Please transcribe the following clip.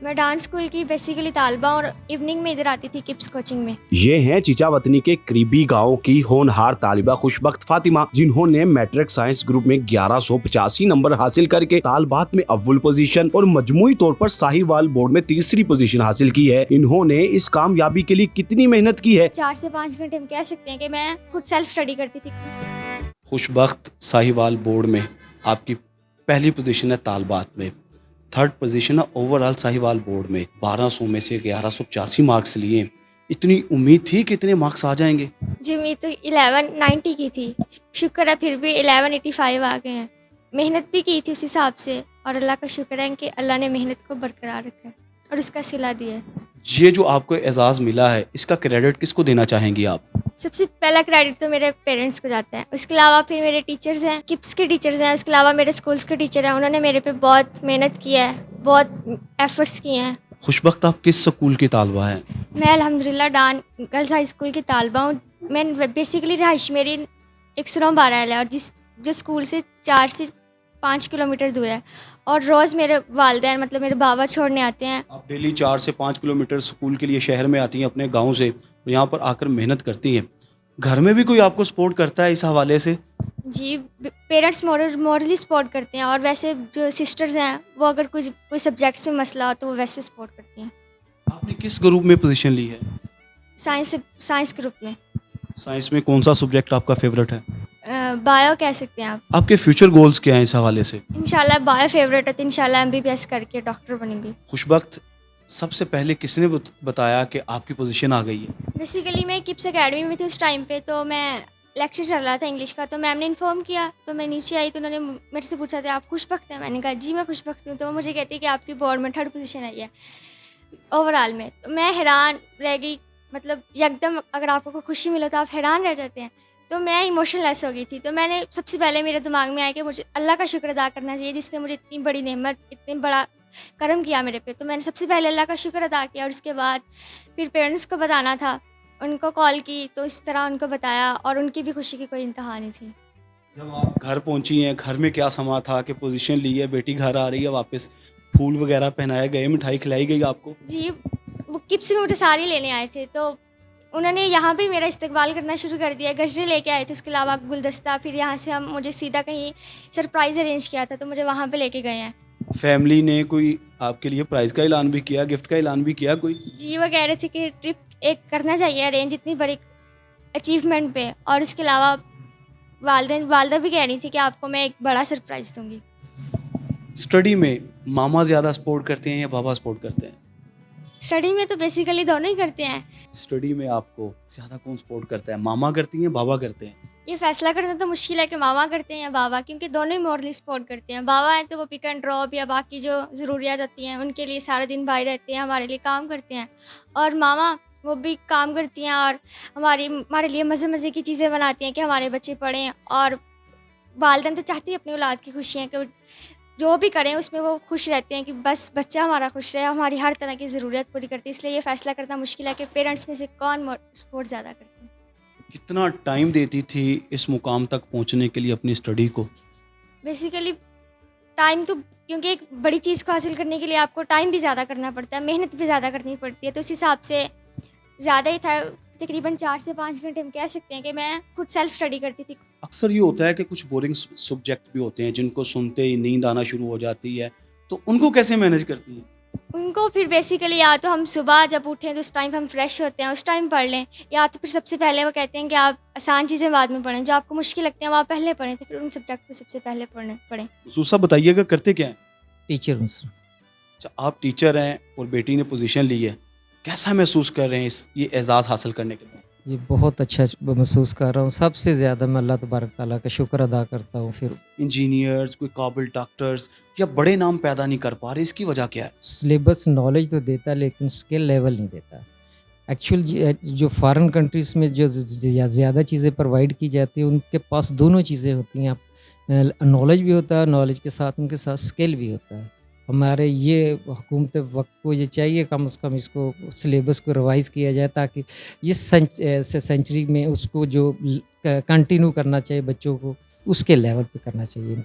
मैं dance school की basically तालबा और इवनिंग में इधर आती थी किप्स कोचिंग में। ये हैं चिचावतनी के करीबी गांव की होनहार तालिबा खुशबख्त फातिमा, जिन्होंने मैट्रिक साइंस ग्रुप में 1185 नंबर हासिल करके तालबात में अव्वल पोजीशन और मजमूई तौर पर साहिवाल बोर्ड में तीसरी पोजीशन हासिल की है। इन्होंने इस कामयाबी के लिए कितनी मेहनत की है? 4 से 5 घंटे हम कह सकते हैं कि मैं खुद सेल्फ स्टडी करती थी। खुशबख्त साहिवाल बोर्ड में आपकी पहली पोजीशन है तालबात में, थर्ड पोजीशन है ओवरऑल साहिवाल बोर्ड में। 1200 में से 1185 मार्क्स लिए। इतनी उम्मीद थी कि इतने मार्क्स आ जाएंगे? जी मैं तो 1190 की थी, शुक्र है फिर भी 1185 आ गए हैं। मेहनत भी की थी उस हिसाब से और अल्लाह का शुक्र है कि अल्लाह ने मेहनत को बरकरार रखा है और उसका सिला दिया है। ये जो आपको एजाज़ मिला है, इसका क्रेडिट किसको देना चाहेंगी आप? सबसे पहला क्रेडिट तो मेरे पेरेंट्स को जाता है, उसके अलावा फिर मेरे टीचर्स हैं, किप्स के टीचर्स हैं, उसके अलावा मेरे स्कूल्स के टीचर हैं। उन्होंने मेरे पे बहुत मेहनत की है, बहुत एफर्ट्स किए हैं। खुशबख्त आप किस स्कूल की तालबा हैं? मैं अल्हम्दुलिल्लाह डान गर्ल्स हाई स्कूल की तालबा हूँ। मैं बेसिकली रहाइश मेरी 112 है और जो स्कूल से 4 से 5 किलोमीटर दूर है और रोज़ मेरे वालिदैन मतलब मेरे बाबा छोड़ने आते हैं। आप डेली 4 से 5 किलोमीटर स्कूल के लिए शहर में आती हैं अपने गांव से, और यहाँ पर आकर मेहनत करती हैं। घर में भी कोई आपको सपोर्ट करता है इस हवाले से? जी पेरेंट्स मॉरली सपोर्ट करते हैं और वैसे जो सिस्टर्स हैं वो अगर कोई सब्जेक्ट्स में मसला हो तो वो वैसे सपोर्ट करती हैं। आपने किस ग्रुप में पोजीशन ली है? साइंस ग्रुप में। साइंस में कौन सा सब्जेक्ट आपका फेवरेट है? बायो कह सकते हैं आप। आपके फ्यूचर गोल्स क्या हैं इस हवाले से? इंशाल्लाह बायो फेवरेट है तो इंशाल्लाह MBBS करके डॉक्टर बनेंगी। खुशबख्त सबसे पहले किसने बताया कि आपकी पोजीशन आ गई है? बेसिकली मैं किप्स एकेडमी में थी उस टाइम पे, तो मैं लेक्चर चल रहा था इंग्लिश का, तो मैम ने इन्फॉर्म किया तो मैं नीचे आई तो उन्होंने मेरे से पूछा था आप खुशबख्त हैं? मैंने कहा जी मैं खुशबख्त हूँ। तो वो मुझे कहती है कि आपकी बोर्ड में 3rd पोजीशन आई है ओवरऑल में। तो मैं हैरान रह गई, मतलब एकदम अगर आपको कोई खुशी मिले तो आप हैरान रह जाते हैं। तो मैं इमोशनलेस हो गई थी। तो मैंने सबसे पहले मेरे दिमाग में आया कि मुझे अल्लाह का शुक्र अदा करना चाहिए जिसने मुझे इतनी बड़ी नेमत, इतनी बड़ा करम किया मेरे पे। तो मैंने सबसे पहले अल्लाह का शुक्र अदा किया और उसके बाद फिर पेरेंट्स को बताना था, उनको कॉल की तो इस तरह उनको बताया और उनकी भी खुशी की कोई इंतहा नहीं थी। जब आप घर पहुंची हैं, घर में क्या समा था कि पोजीशन ली है, बेटी घर आ रही है वापस, फूल वगैरह पहनाए गए, मिठाई खिलाई गई आपको? जी वो किप्स में मुझे साड़ी लेने आए थे तो उन्होंने यहाँ भी मेरा इस्तकबाल करना शुरू कर दिया। गजरे लेके आए थे, उसके अलावा गुलदस्ता। फिर यहाँ से हम मुझे सीधा कहीं सरप्राइज़ अरेंज किया था तो मुझे वहाँ पे लेके गए हैं। फैमिली ने कोई आपके लिए प्राइज़ का ऐलान भी किया, गिफ्ट का ऐलान भी किया कोई? जी वो कह रहे थे कि ट्रिप एक करना चाहिए अरेंज इतनी बड़ी अचीवमेंट पे, और इसके अलावा वालदा भी कह रही थी कि आपको मैं एक बड़ा सरप्राइज़ दूँगी। स्टडी में मामा ज़्यादा सपोर्ट करते हैं या बाबा सपोर्ट करते हैं? स्टडी में तो बेसिकली दोनों ही करते हैं। स्टडी में आपको ज़्यादा कौन सपोर्ट करता है, मामा करती हैं बाबा करते हैं? ये फैसला करना तो मुश्किल है कि मामा करते हैं या बाबा, क्योंकि दोनों ही मॉरली सपोर्ट करते हैं। बाबा हैं तो वो पिक एंड ड्रॉप या बाकी जो ज़रूरियात होती हैं उनके लिए सारा दिन बाहर रहते हैं, हमारे लिए काम करते हैं। और मामा वो भी काम करती हैं और हमारे लिए मज़े की चीज़ें बनाती हैं कि हमारे बच्चे पढ़ें। और वालिदैन तो चाहती है अपनी औलाद की खुशियाँ कि जो भी करें उसमें वो खुश रहते हैं कि बस बच्चा हमारा खुश रहे, हमारी हर तरह की ज़रूरत पूरी करती है। इसलिए ये फ़ैसला करना मुश्किल है कि पेरेंट्स में से कौन सपोर्ट ज़्यादा करते हैं। कितना टाइम देती थी इस मुकाम तक पहुंचने के लिए अपनी स्टडी को? बेसिकली टाइम तो, क्योंकि एक बड़ी चीज़ को हासिल करने के लिए आपको टाइम भी ज़्यादा करना पड़ता है, मेहनत भी ज़्यादा करनी पड़ती है, तो उस हिसाब से ज़्यादा ही था। तकरीबन 4 से 5 घंटे हम कह सकते हैं कि मैं खुद सेल्फ स्टडी करती थी। अक्सर ये होता है कि कुछ बोरिंग सब्जेक्ट भी होते हैं जिनको सुनते ही नींद आना शुरू हो जाती है, तो उनको कैसे मैनेज करती हैं? उनको फिर बेसिकली या तो हम सुबह जब उठें तो उस टाइम हम फ्रेश होते हैं, उस टाइम पढ़ लें, या तो फिर सबसे पहले वो कहते हैं कि आप आसान चीज़ें बाद में पढ़ें, जो आपको मुश्किल लगते हैं वो आप पहले पढ़ें, तो फिर उन सब्जेक्ट को सबसे पहले पढ़ें। सूसा बताइएगा करते क्या हैं? टीचर हूँ सर। अच्छा, आप टीचर हैं और बेटी ने पोजीशन ली है, कैसा महसूस कर रहे हैं ये एजाज़ हासिल करने के बाद? जी बहुत अच्छा महसूस कर रहा हूँ। सबसे ज़्यादा मैं अल्लाह तबारक ताला का शुक्र अदा करता हूँ। फिर इंजीनियर्स, कोई काबिल डॉक्टर्स या बड़े नाम पैदा नहीं कर पा रहे, इसकी वजह क्या है? सिलेबस नॉलेज तो देता लेकिन स्किल लेवल नहीं देता। एक्चुअल जो फॉरेन कंट्रीज़ में जो ज़्यादा चीज़ें प्रोवाइड की जाती हैं उनके पास दोनों चीज़ें होती हैं। नॉलेज भी होता है, नॉलेज के साथ उनके साथ स्किल भी होता है। हमारे ये हुकूमत वक्त को ये चाहिए कम से कम इसको सिलेबस को रिवाइज़ किया जाए ताकि इस सेंचुरी में उसको जो कंटिन्यू करना चाहिए बच्चों को उसके लेवल पे करना चाहिए।